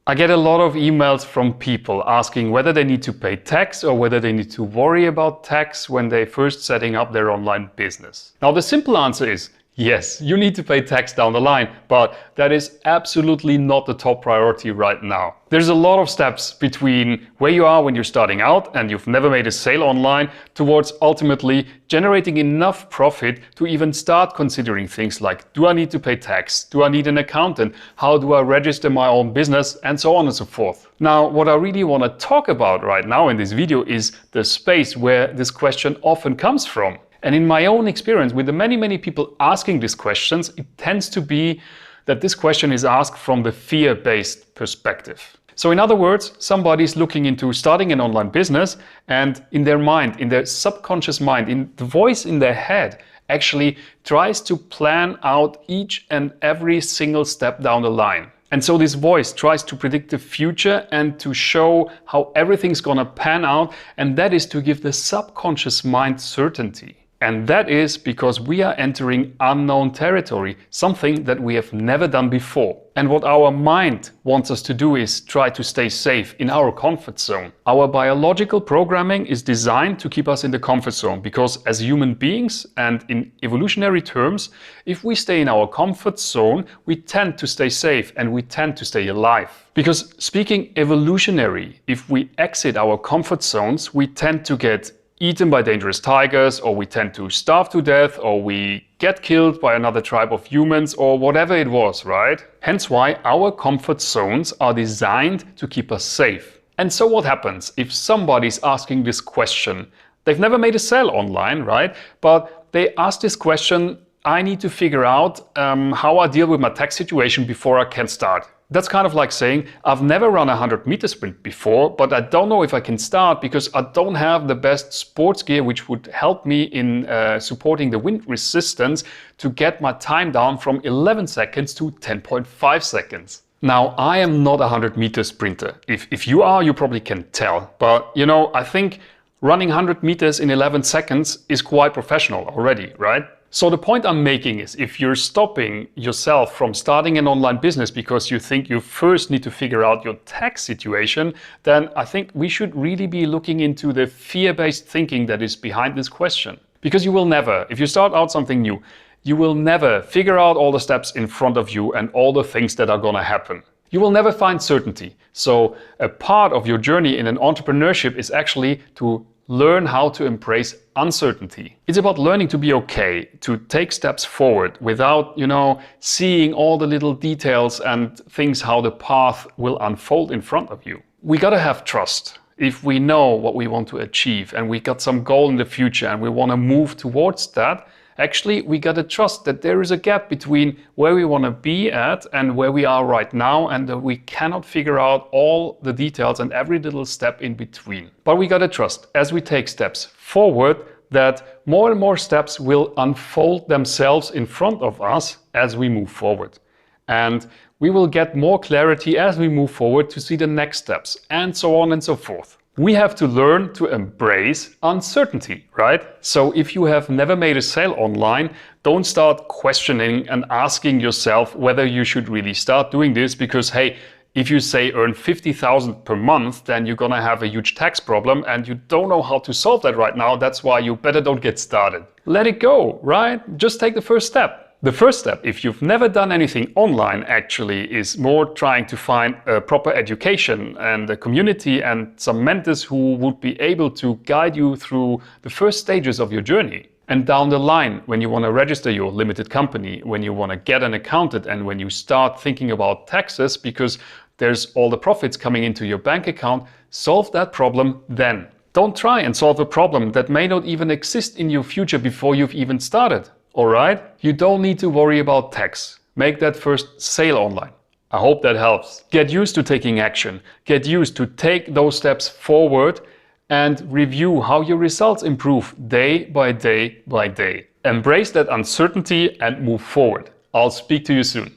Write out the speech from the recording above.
I get a lot of emails from people asking whether they need to pay tax or whether they need to worry about tax when they're first setting up their online business. Now, the simple answer is yes, you need to pay tax down the line, but that is absolutely not the top priority right now. There's a lot of steps between where you are when you're starting out and you've never made a sale online towards ultimately generating enough profit to even start considering things like, do I need to pay tax? Do I need an accountant? How do I register my own business? And so on and so forth. Now, what I really want to talk about right now in this video is the space where this question often comes from. And in my own experience with the many people asking these questions, it tends to be that this question is asked from the fear-based perspective. So in other words, somebody's looking into starting an online business and in their mind, in their subconscious mind, in the voice in their head, actually tries to plan out each and every single step down the line. And so this voice tries to predict the future and to show how everything's gonna pan out, and that is to give the subconscious mind certainty. And that is because we are entering unknown territory, something that we have never done before. And what our mind wants us to do is try to stay safe in our comfort zone. Our biological programming is designed to keep us in the comfort zone because as human beings and in evolutionary terms, if we stay in our comfort zone, we tend to stay safe and we tend to stay alive. Because speaking evolutionary, if we exit our comfort zones, we tend to get eaten by dangerous tigers, or we tend to starve to death, or we get killed by another tribe of humans, or whatever it was, right? Hence why our comfort zones are designed to keep us safe. And so what happens if somebody's asking this question? They've never made a sale online, right? But they ask this question, I need to figure out how I deal with my tax situation before I can start. That's kind of like saying, I've never run a 100-meter sprint before, but I don't know if I can start because I don't have the best sports gear which would help me in supporting the wind resistance to get my time down from 11 seconds to 10.5 seconds. Now, I am not a 100-meter sprinter. If you are, you probably can tell. But, you know, I think running 100 meters in 11 seconds is quite professional already, right? So the point I'm making is if you're stopping yourself from starting an online business because you think you first need to figure out your tax situation, then I think we should really be looking into the fear-based thinking that is behind this question. Because you will never, if you start out something new, you will never figure out all the steps in front of you and all the things that are gonna happen. You will never find certainty. So a part of your journey in an entrepreneurship is actually to learn how to embrace uncertainty. It's about learning to be okay, to take steps forward without, seeing all the little details and things how the path will unfold in front of you. We gotta have trust. If we know what we want to achieve and we got some goal in the future and we want to move towards that, actually we gotta trust that there is a gap between where we want to be at and where we are right now, and that we cannot figure out all the details and every little step in between. But we gotta trust as we take steps forward that more and more steps will unfold themselves in front of us as we move forward. And we will get more clarity as we move forward to see the next steps, and so on and so forth. We have to learn to embrace uncertainty, right? So if you have never made a sale online, don't start questioning and asking yourself whether you should really start doing this because, hey, if you say earn 50,000 per month, then you're gonna have a huge tax problem and you don't know how to solve that right now. That's why you better don't get started. Let it go, right? Just take the first step. The first step, if you've never done anything online, actually is more trying to find a proper education and a community and some mentors who would be able to guide you through the first stages of your journey. And down the line, when you want to register your limited company, when you want to get an accountant, and when you start thinking about taxes because there's all the profits coming into your bank account, solve that problem then. Don't try and solve a problem that may not even exist in your future before you've even started. Alright? You don't need to worry about tax. Make that first sale online. I hope that helps. Get used to taking action. Get used to take those steps forward and review how your results improve day by day by day. Embrace that uncertainty and move forward. I'll speak to you soon.